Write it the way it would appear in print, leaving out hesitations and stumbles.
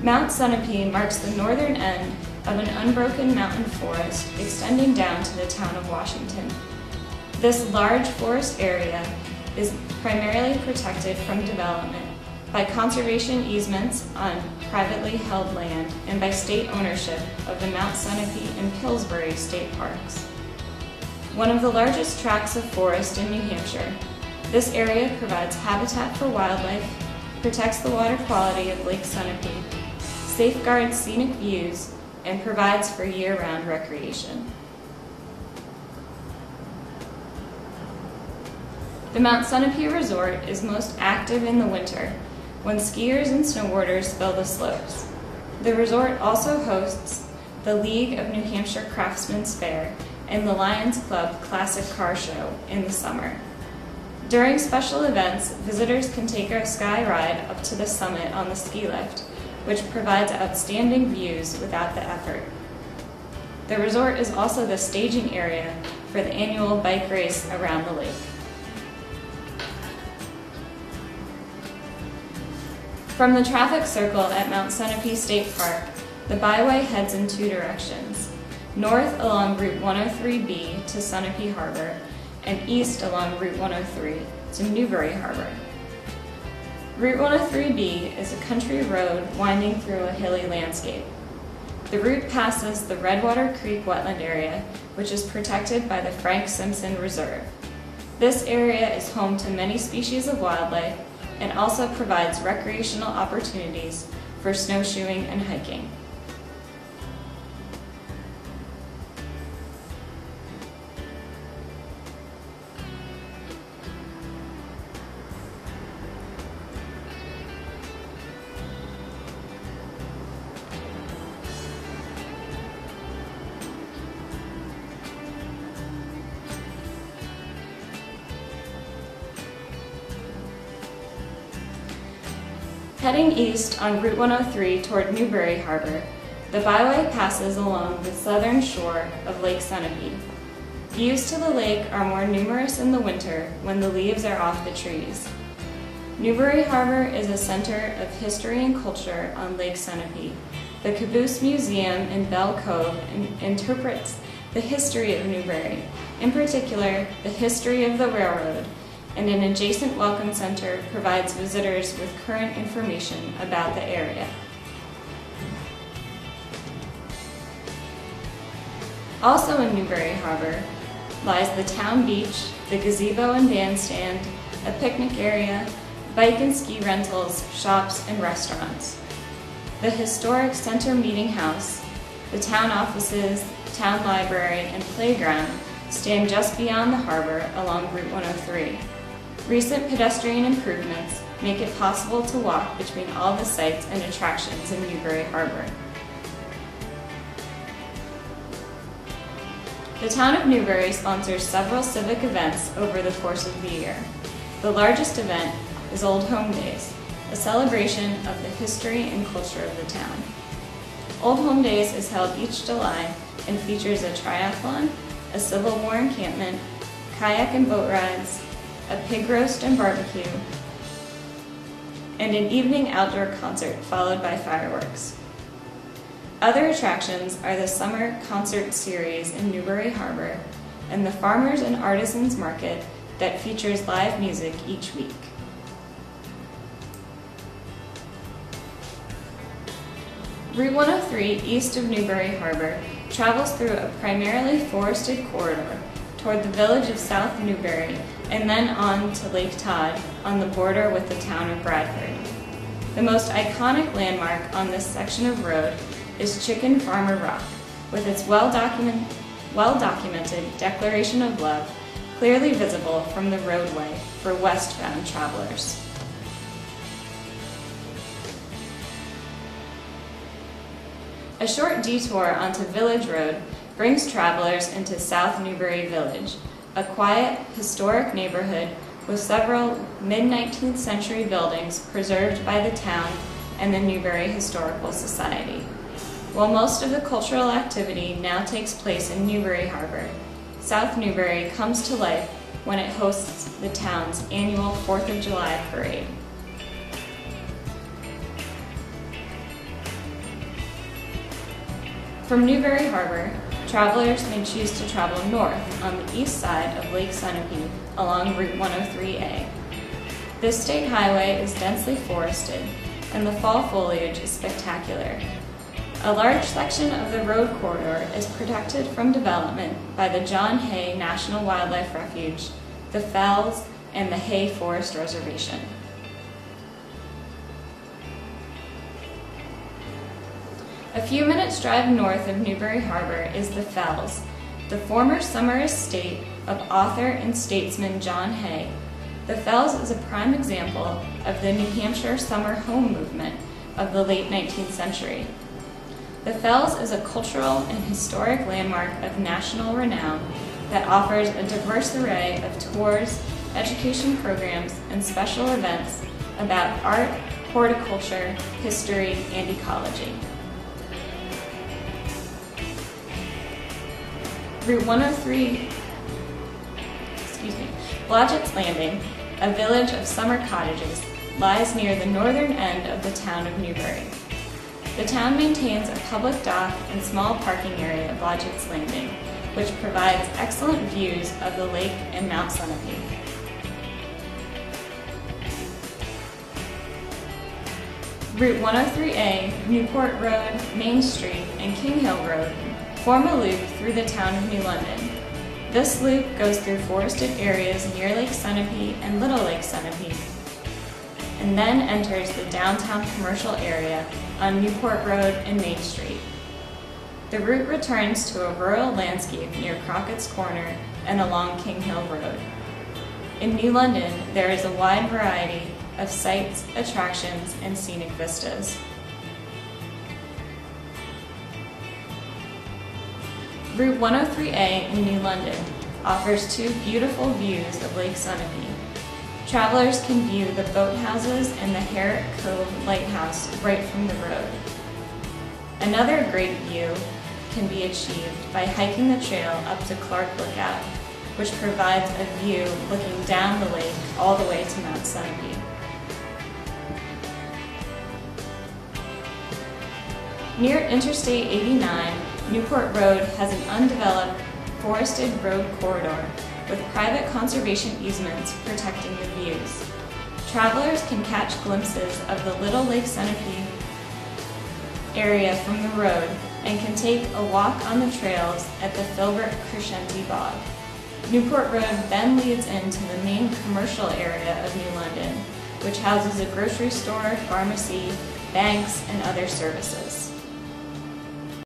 Mount Sunapee marks the northern end of an unbroken mountain forest extending down to the town of Washington. This large forest area is primarily protected from development by conservation easements on privately held land and by state ownership of the Mount Sunapee and Pillsbury state parks. One of the largest tracts of forest in New Hampshire, this area provides habitat for wildlife, protects the water quality of Lake Sunapee, safeguards scenic views, and provides for year-round recreation. The Mount Sunapee Resort is most active in the winter, when skiers and snowboarders fill the slopes. The resort also hosts the League of New Hampshire Craftsmen's Fair and the Lions Club Classic Car Show in the summer. During special events, visitors can take a sky ride up to the summit on the ski lift, which provides outstanding views without the effort. The resort is also the staging area for the annual bike race around the lake. From the traffic circle at Mount Sunapee State Park, the byway heads in two directions: north along Route 103B to Sunapee Harbor, and east along Route 103 to Newbury Harbor. Route 103B is a country road winding through a hilly landscape. The route passes the Redwater Creek wetland area, which is protected by the Frank Simpson Reserve. This area is home to many species of wildlife and also provides recreational opportunities for snowshoeing and hiking. Heading east on Route 103 toward Newbury Harbor, the byway passes along the southern shore of Lake Sunapee. Views to the lake are more numerous in the winter when the leaves are off the trees. Newbury Harbor is a center of history and culture on Lake Sunapee. The Caboose Museum in Bell Cove interprets the history of Newbury, in particular the history of the railroad, and an adjacent welcome center provides visitors with current information about the area. Also in Newbury Harbor lies the town beach, the gazebo and bandstand, a picnic area, bike and ski rentals, shops, and restaurants. The historic Center Meeting House, the town offices, town library, and playground stand just beyond the harbor along Route 103. Recent pedestrian improvements make it possible to walk between all the sites and attractions in Newbury Harbor. The town of Newbury sponsors several civic events over the course of the year. The largest event is Old Home Days, a celebration of the history and culture of the town. Old Home Days is held each July and features a triathlon, a Civil War encampment, kayak and boat rides, a pig roast and barbecue, and an evening outdoor concert followed by fireworks. Other attractions are the summer concert series in Newbury Harbor and the Farmers and Artisans Market that features live music each week. Route 103 east of Newbury Harbor travels through a primarily forested corridor toward the village of South Newbury and then on to Lake Todd on the border with the town of Bradford. The most iconic landmark on this section of road is Chicken Farmer Rock, with its well-documented declaration of love clearly visible from the roadway for westbound travelers. A short detour onto Village Road brings travelers into South Newbury Village, a quiet, historic neighborhood with several mid-19th century buildings preserved by the town and the Newbury Historical Society. While most of the cultural activity now takes place in Newbury Harbor, South Newbury comes to life when it hosts the town's annual 4th of July parade. From Newbury Harbor, travelers may choose to travel north on the east side of Lake Sunapee along Route 103A. This state highway is densely forested, and the fall foliage is spectacular. A large section of the road corridor is protected from development by the John Hay National Wildlife Refuge, the Fells, and the Hay Forest Reservation. A few minutes drive north of Newbury Harbor is the Fells, the former summer estate of author and statesman John Hay. The Fells is a prime example of the New Hampshire summer home movement of the late 19th century. The Fells is a cultural and historic landmark of national renown that offers a diverse array of tours, education programs, and special events about art, horticulture, history, and ecology. Route 103, Blodgett's Landing, a village of summer cottages, lies near the northern end of the town of Newbury. The town maintains a public dock and small parking area at Blodgett's Landing, which provides excellent views of the lake and Mount Sunapee. Route 103A, Newport Road, Main Street, and King Hill Road form a loop through the town of New London. This loop goes through forested areas near Lake Sunapee and Little Lake Sunapee, and then enters the downtown commercial area on Newport Road and Main Street. The route returns to a rural landscape near Crockett's Corner and along King Hill Road. In New London, there is a wide variety of sights, attractions, and scenic vistas. Route 103A in New London offers two beautiful views of Lake Sunapee. Travelers can view the boathouses and the Herrick Cove Lighthouse right from the road. Another great view can be achieved by hiking the trail up to Clark Lookout, which provides a view looking down the lake all the way to Mount Sunapee. Near Interstate 89, Newport Road has an undeveloped forested road corridor with private conservation easements protecting the views. Travelers can catch glimpses of the Little Lake Sunapee area from the road and can take a walk on the trails at the Filbert Crescenti Bog. Newport Road then leads into the main commercial area of New London, which houses a grocery store, pharmacy, banks, and other services.